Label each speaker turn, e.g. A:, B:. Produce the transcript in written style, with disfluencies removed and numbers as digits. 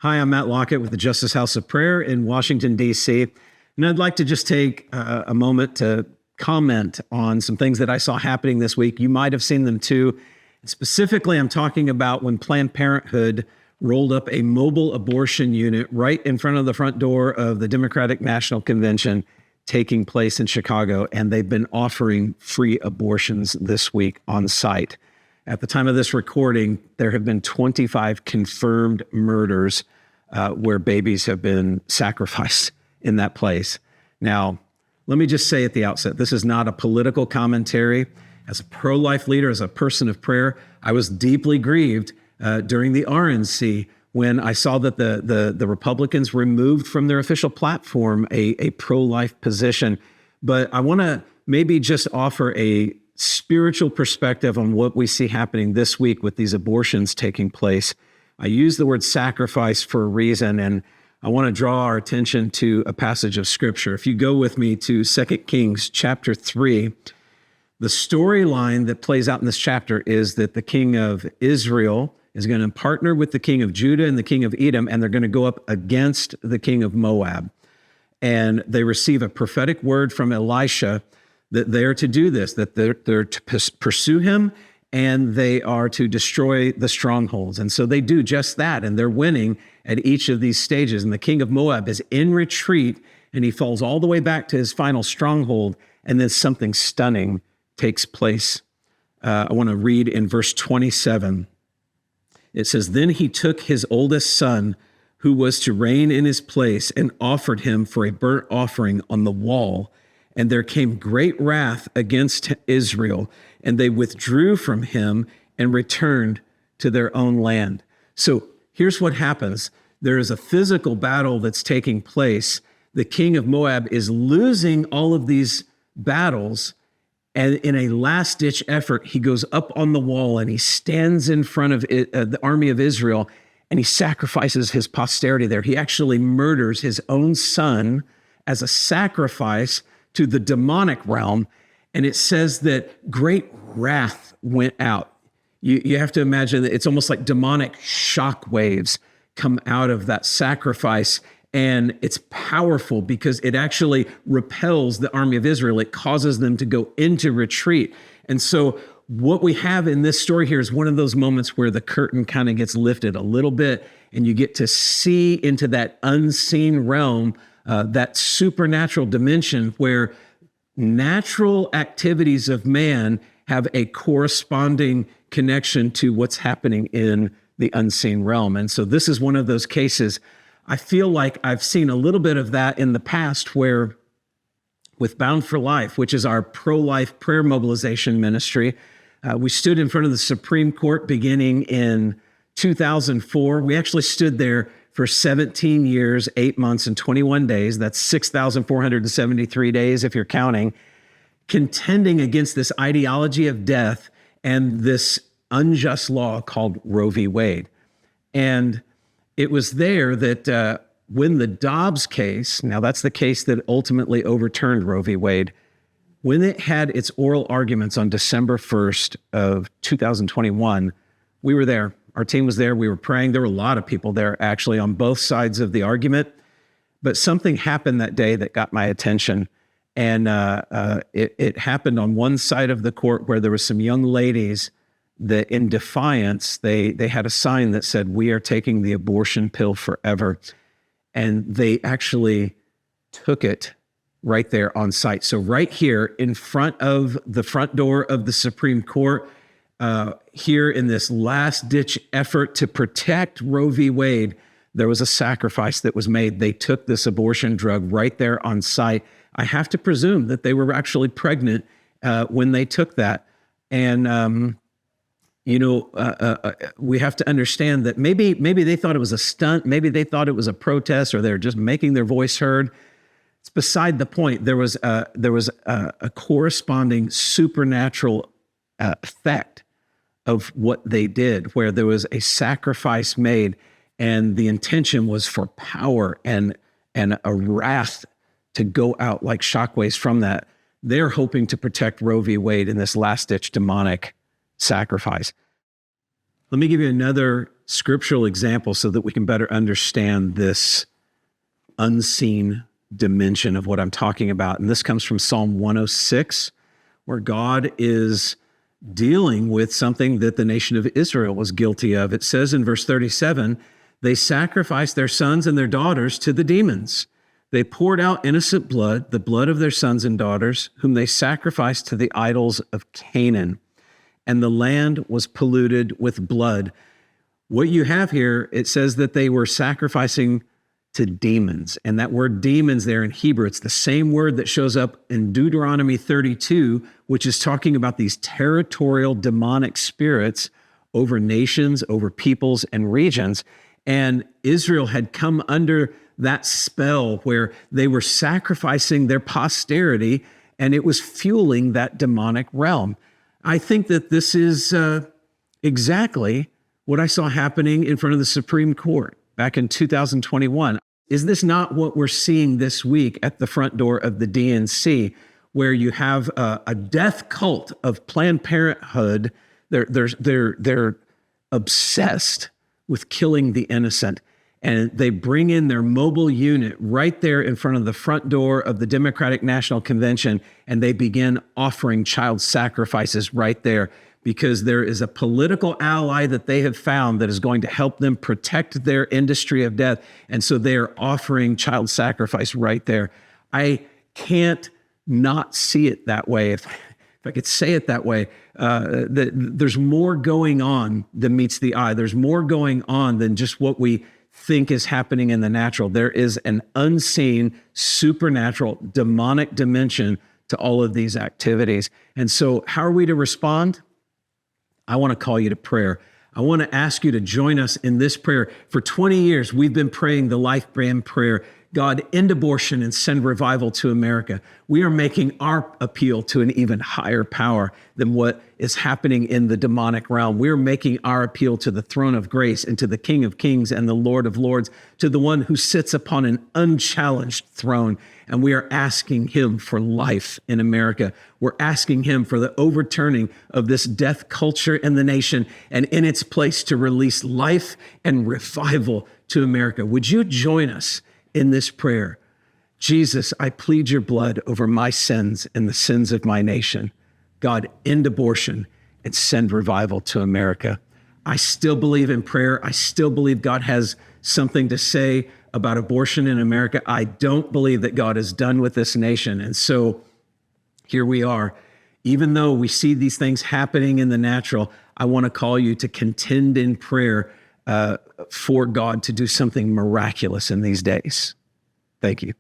A: Hi, I'm Matt Lockett with the Justice House of Prayer in Washington, D.C., and I'd like to just take a moment to comment on some things that I saw happening this week. You might have seen them too. Specifically, I'm talking about when Planned Parenthood rolled up a mobile abortion unit right in front of the front door of the Democratic National Convention taking place in Chicago, and they've been offering free abortions this week on site. At the time of this recording, there have been 25 confirmed murders where babies have been sacrificed in that place. Now, let me just say at the outset, this is not a political commentary. As a pro-life leader, as a person of prayer, I was deeply grieved during the RNC when I saw that the Republicans removed from their official platform a pro-life position. But I want to maybe just offer a spiritual perspective on what we see happening this week with these abortions taking place. I use the word sacrifice for a reason, and I want to draw our attention to a passage of Scripture. If you go with me to 2 Kings chapter 3, the storyline that plays out in this chapter is that the king of Israel is going to partner with the king of Judah and the king of Edom, and they're going to go up against the king of Moab. And they receive a prophetic word from Elisha that they are to do this, that they're to pursue him, and they are to destroy the strongholds. And so they do just that, and they're winning at each of these stages. And the king of Moab is in retreat, and he falls all the way back to his final stronghold, and then something stunning takes place. I want to read in verse 27. It says, "Then he took his oldest son, who was to reign in his place, and offered him for a burnt offering on the wall. And there came great wrath against Israel, and they withdrew from him and returned to their own land." So here's what happens. There is a physical battle that's taking place. The king of Moab is losing all of these battles, and in a last-ditch effort, he goes up on the wall and he stands in front of the army of Israel, and he sacrifices his posterity there. He actually murders his own son as a sacrifice to the demonic realm, and it says that great wrath went out. You have to imagine that it's almost like demonic shock waves come out of that sacrifice, and it's powerful because it actually repels the army of Israel. It causes them to go into retreat. And so what we have in this story here is one of those moments where the curtain kind of gets lifted a little bit, and you get to see into that unseen realm, that supernatural dimension where natural activities of man have a corresponding connection to what's happening in the unseen realm. And so this is one of those cases. I feel like I've seen a little bit of that in the past where with Bound for Life, which is our pro-life prayer mobilization ministry, we stood in front of the Supreme Court beginning in 2004. We actually stood there for 17 years, 8 months, and 21 days. That's 6,473 days if you're counting, contending against this ideology of death and this unjust law called Roe v. Wade. And it was there that when the Dobbs case, now that's the case that ultimately overturned Roe v. Wade, when it had its oral arguments on December 1st of 2021, we were there. Our team was there. We were praying. There were a lot of people there, actually, on both sides of the argument. But something happened that day that got my attention. And it happened on one side of the court where there were some young ladies that, in defiance, they had a sign that said, "We are taking the abortion pill forever." And they actually took it right there on site. So right here in front of the front door of the Supreme Court, here in this last-ditch effort to protect Roe v. Wade, there was a sacrifice that was made. They took this abortion drug right there on site. I have to presume that they were actually pregnant when they took that. And, we have to understand that maybe they thought it was a stunt. Maybe they thought it was a protest, or they're just making their voice heard. It's beside the point. There was a corresponding supernatural effect of what they did, where there was a sacrifice made, and the intention was for power and a wrath to go out like shockwaves from that. They're hoping to protect Roe v. Wade in this last-ditch demonic sacrifice. Let me give you another scriptural example so that we can better understand this unseen dimension of what I'm talking about. And this comes from Psalm 106, where God is dealing with something that the nation of Israel was guilty of. It says in verse 37, they sacrificed their sons and their daughters to the demons. They poured out innocent blood, the blood of their sons and daughters, whom they sacrificed to the idols of Canaan. And the land was polluted with blood. What you have here, it says that they were sacrificing to demons. And that word demons there in Hebrew, it's the same word that shows up in Deuteronomy 32, which is talking about these territorial demonic spirits over nations, over peoples and regions. And Israel had come under that spell where they were sacrificing their posterity, and it was fueling that demonic realm. I think that this is exactly what I saw happening in front of the Supreme Court back in 2021. Is this not what we're seeing this week at the front door of the DNC, where you have a death cult of Planned Parenthood? They're obsessed with killing the innocent. And they bring in their mobile unit right there in front of the front door of the Democratic National Convention, and they begin offering child sacrifices right there because there is a political ally that they have found that is going to help them protect their industry of death. And so they are offering child sacrifice right there. I can't not see it that way. If I could say it that way, there's more going on than meets the eye. There's more going on than just what we think is happening in the natural. There is an unseen, supernatural, demonic dimension to all of these activities. And so how are we to respond? I want to call you to prayer. I want to ask you to join us in this prayer. For 20 years, we've been praying the Life Brand prayer. God, end abortion and send revival to America. We are making our appeal to an even higher power than what is happening in the demonic realm. We're making our appeal to the throne of grace and to the King of Kings and the Lord of Lords, to the one who sits upon an unchallenged throne. And we are asking him for life in America. We're asking him for the overturning of this death culture in the nation, and in its place to release life and revival to America. Would you join us in this prayer? Jesus, I plead your blood over my sins and the sins of my nation. God, end abortion and send revival to America. I still believe in prayer. I still believe God has something to say about abortion in America. I don't believe that God is done with this nation. And so here we are. Even though we see these things happening in the natural, I want to call you to contend in prayer for God to do something miraculous in these days. Thank you.